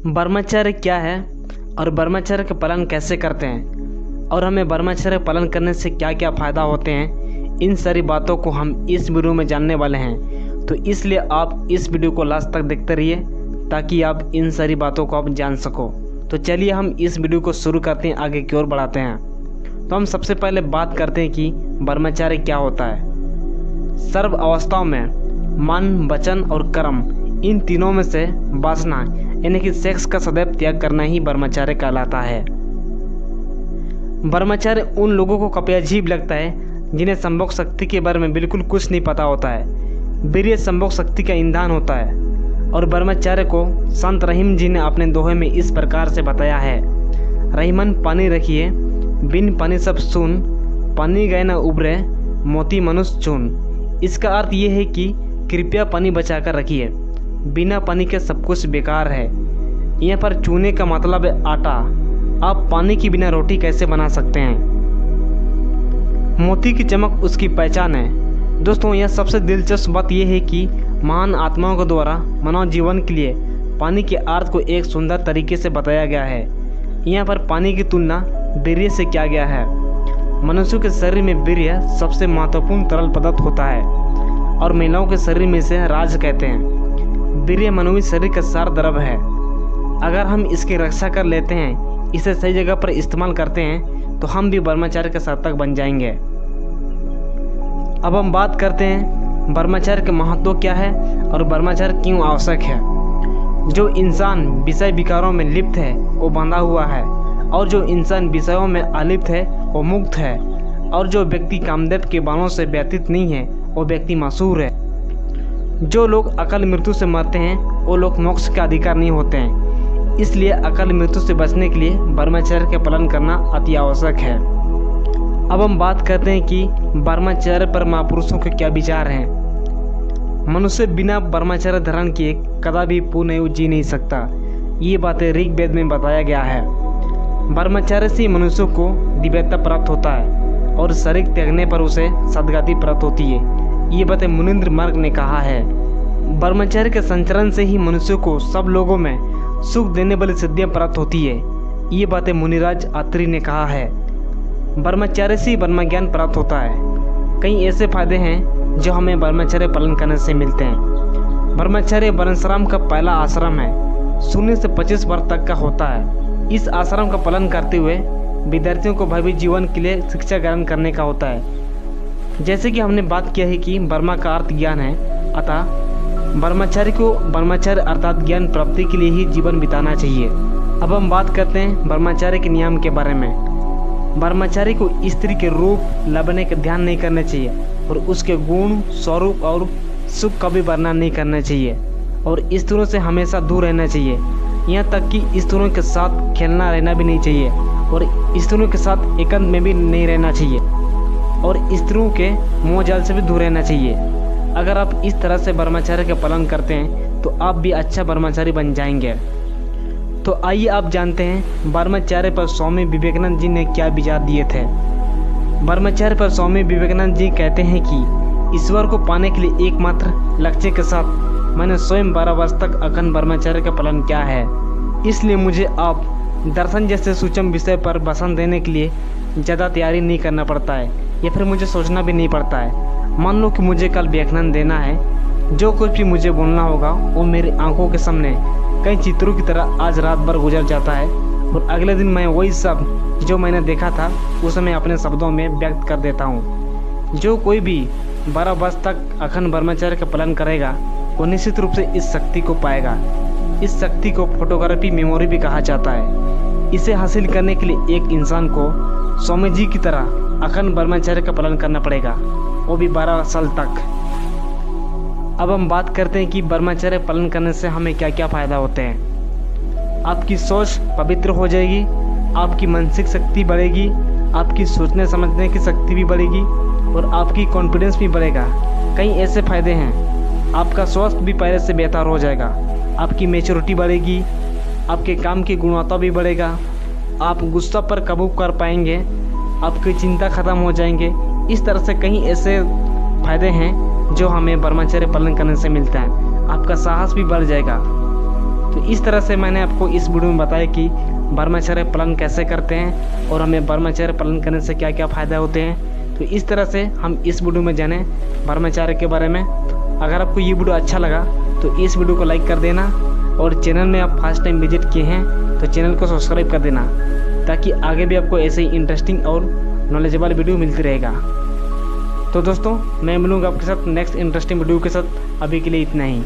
ब्रह्मचर्य क्या है और ब्रह्मचर्य का पालन कैसे करते हैं और हमें ब्रह्मचर्य पालन करने से क्या क्या फ़ायदा होते हैं, इन सारी बातों को हम इस वीडियो में जानने वाले हैं। तो इसलिए आप इस वीडियो को लास्ट तक देखते रहिए ताकि आप इन सारी बातों को आप जान सको। तो चलिए हम इस वीडियो को शुरू करते हैं, आगे की ओर बढ़ाते हैं। तो हम सबसे पहले बात करते हैं कि ब्रह्मचर्य क्या होता है। सर्व अवस्थाओं में मन, वचन और कर्म, इन तीनों में से वासना यानी कि सेक्स का सदैव त्याग करना ही ब्रह्मचर्य कहलाता है। ब्रह्मचर्य उन लोगों को काफ़ी अजीब लगता है जिन्हें संभोग शक्ति के बारे में बिल्कुल कुछ नहीं पता होता है। वीर्य संभोग शक्ति का ईंधन होता है और ब्रह्मचर्य को संत रहीम जी ने अपने दोहे में इस प्रकार से बताया है। रहीमन पानी रखिए, बिन पानी सब सुन, पानी गए न उभरे, मोती मनुष्य चुन। इसका अर्थ ये है कि कृपया पानी बचा कर रखिए, बिना पानी के सब कुछ बेकार है। यहाँ पर चूने का मतलब है आटा। आप पानी के बिना रोटी कैसे बना सकते हैं। मोती की चमक उसकी पहचान है। दोस्तों, यह सबसे दिलचस्प बात यह है कि महान आत्माओं के द्वारा मानव जीवन के लिए पानी के अर्थ को एक सुंदर तरीके से बताया गया है। यहाँ पर पानी की तुलना वीर्य से किया गया है। मनुष्य के शरीर में वीर्य सबसे महत्वपूर्ण तरल पदार्थ होता है और महिलाओं के शरीर में इसे राज कहते हैं। वीर्य मानवीय शरीर का सार द्रव है। अगर हम इसकी रक्षा कर लेते हैं, इसे सही जगह पर इस्तेमाल करते हैं, तो हम भी ब्रह्मचर्य के सार्थक बन जाएंगे। अब हम बात करते हैं ब्रह्मचर्य के महत्व क्या है और ब्रह्मचर्य क्यों आवश्यक है। जो इंसान विषय विकारों में लिप्त है वो बंधा हुआ है, और जो इंसान विषयों में अलिप्त है वो मुक्त है, और जो व्यक्ति कामदेव के बाणों से व्यतीत नहीं है वो व्यक्ति मासूर है। जो लोग अकाल मृत्यु से मरते हैं वो लोग मोक्ष का अधिकार नहीं होते हैं। इसलिए अकाल मृत्यु से बचने के लिए ब्रह्मचर्य का पालन करना अति आवश्यक है। अब हम बात करते हैं कि ब्रह्मचर्य पर महापुरुषों के क्या विचार हैं। मनुष्य बिना ब्रह्मचर्य धारण किए कदापि पूर्ण आयु जी नहीं सकता। ये बातें ऋग्वेद में बताया गया है। ब्रह्मचर्य से मनुष्य को दिव्यता प्राप्त होता है और शरीर त्यागने पर उसे सद्गति प्राप्त होती है। ये बातें मुनीन्द्र मार्ग ने कहा है। ब्रह्मचर्य के संचरण से ही मनुष्य को सब लोगों में सुख देने वाली सिद्धियाँ प्राप्त होती है। ये बातें मुनिराज अत्रि ने कहा है। ब्रह्मचर्य से ब्रह्म ज्ञान प्राप्त होता है। कई ऐसे फायदे हैं जो हमें ब्रह्मचर्य पालन करने से मिलते हैं। ब्रह्मचर्य वर्णाश्रम का पहला आश्रम है। 0 से 25 वर्ष तक का होता है। इस आश्रम का पालन करते हुए विद्यार्थियों को भावी जीवन के लिए शिक्षा ग्रहण करने का होता है। जैसे कि हमने बात किया है कि ब्रह्म का अर्थ ज्ञान है, अतः ब्रह्मचर्य को ब्रह्मचर्य अर्थात ज्ञान प्राप्ति के लिए ही जीवन बिताना चाहिए। अब हम बात करते हैं ब्रह्मचर्य के नियम के बारे में। ब्रह्मचारी को स्त्री के रूप लावण्य का ध्यान नहीं करना चाहिए और उसके गुण, स्वरूप और सुख का भी वर्णन नहीं करना चाहिए, और स्त्रियों से हमेशा दूर रहना चाहिए। यहाँ तक कि स्त्रियों के साथ खेलना रहना भी नहीं चाहिए और स्त्रियों के साथ एकांत में भी नहीं रहना चाहिए, और स्त्रियों के मोह जाल से भी दूर रहना चाहिए। अगर आप इस तरह से ब्रह्मचर्य का पालन करते हैं तो आप भी अच्छा ब्रह्मचारी बन जाएंगे। तो आइए आप जानते हैं ब्रह्मचर्य पर स्वामी विवेकानंद जी ने क्या विचार दिए थे। ब्रह्मचर्य पर स्वामी विवेकानंद जी कहते हैं कि ईश्वर को पाने के लिए एकमात्र लक्ष्य के साथ मैंने स्वयं 12 वर्ष तक अखंड ब्रह्मचर्य का पालन किया है। इसलिए मुझे आप दर्शन जैसे सूक्ष्म विषय पर भाषण देने के लिए ज़्यादा तैयारी नहीं करना पड़ता है या फिर मुझे सोचना भी नहीं पड़ता है। मान लो कि मुझे कल व्याख्यान देना है, जो कुछ भी मुझे बोलना होगा वो मेरी आंखों के सामने कई चित्रों की तरह आज रात भर गुजर जाता है, और अगले दिन मैं वही सब जो मैंने देखा था उसे मैं अपने शब्दों में व्यक्त कर देता हूँ। जो कोई भी 12 वर्ष तक अखंड ब्रह्मचर्य का पालन करेगा वो निश्चित रूप से इस शक्ति को पाएगा। इस शक्ति को फोटोग्राफी मेमोरी भी कहा जाता है। इसे हासिल करने के लिए एक इंसान को स्वामी जी की तरह अखंड ब्रह्मचर्य का पालन करना पड़ेगा, वो भी 12 साल तक। अब हम बात करते हैं कि ब्रह्मचर्य पालन करने से हमें क्या क्या फ़ायदा होते हैं। आपकी सोच पवित्र हो जाएगी, आपकी मानसिक शक्ति बढ़ेगी, आपकी सोचने समझने की शक्ति भी बढ़ेगी और आपकी कॉन्फिडेंस भी बढ़ेगा। कई ऐसे फ़ायदे हैं। आपका स्वास्थ्य भी पहले से बेहतर हो जाएगा, आपकी मैच्योरिटी बढ़ेगी, आपके काम की गुणवत्ता भी बढ़ेगा, आप गुस्सा पर काबू कर पाएंगे, आपकी चिंता खत्म हो जाएंगे। इस तरह से कई ऐसे फायदे हैं जो हमें ब्रह्मचर्य पालन करने से मिलता है। आपका साहस भी बढ़ जाएगा। तो इस तरह से मैंने आपको इस वीडियो में बताया कि ब्रह्मचर्य पालन कैसे करते हैं और हमें ब्रह्मचर्य पालन करने से क्या क्या फ़ायदा होते हैं। तो इस तरह से हम इस वीडियो में जाने ब्रह्मचर्य के बारे में। अगर आपको ये वीडियो अच्छा लगा तो इस वीडियो को लाइक कर देना, और चैनल में आप फर्स्ट टाइम विजिट किए हैं तो चैनल को सब्सक्राइब कर देना, ताकि आगे भी आपको ऐसे ही इंटरेस्टिंग और नॉलेजेबल वीडियो मिलती रहेगा। तो दोस्तों मैं मिलूँगा आपके साथ नेक्स्ट इंटरेस्टिंग वीडियो के साथ। अभी के लिए इतना ही।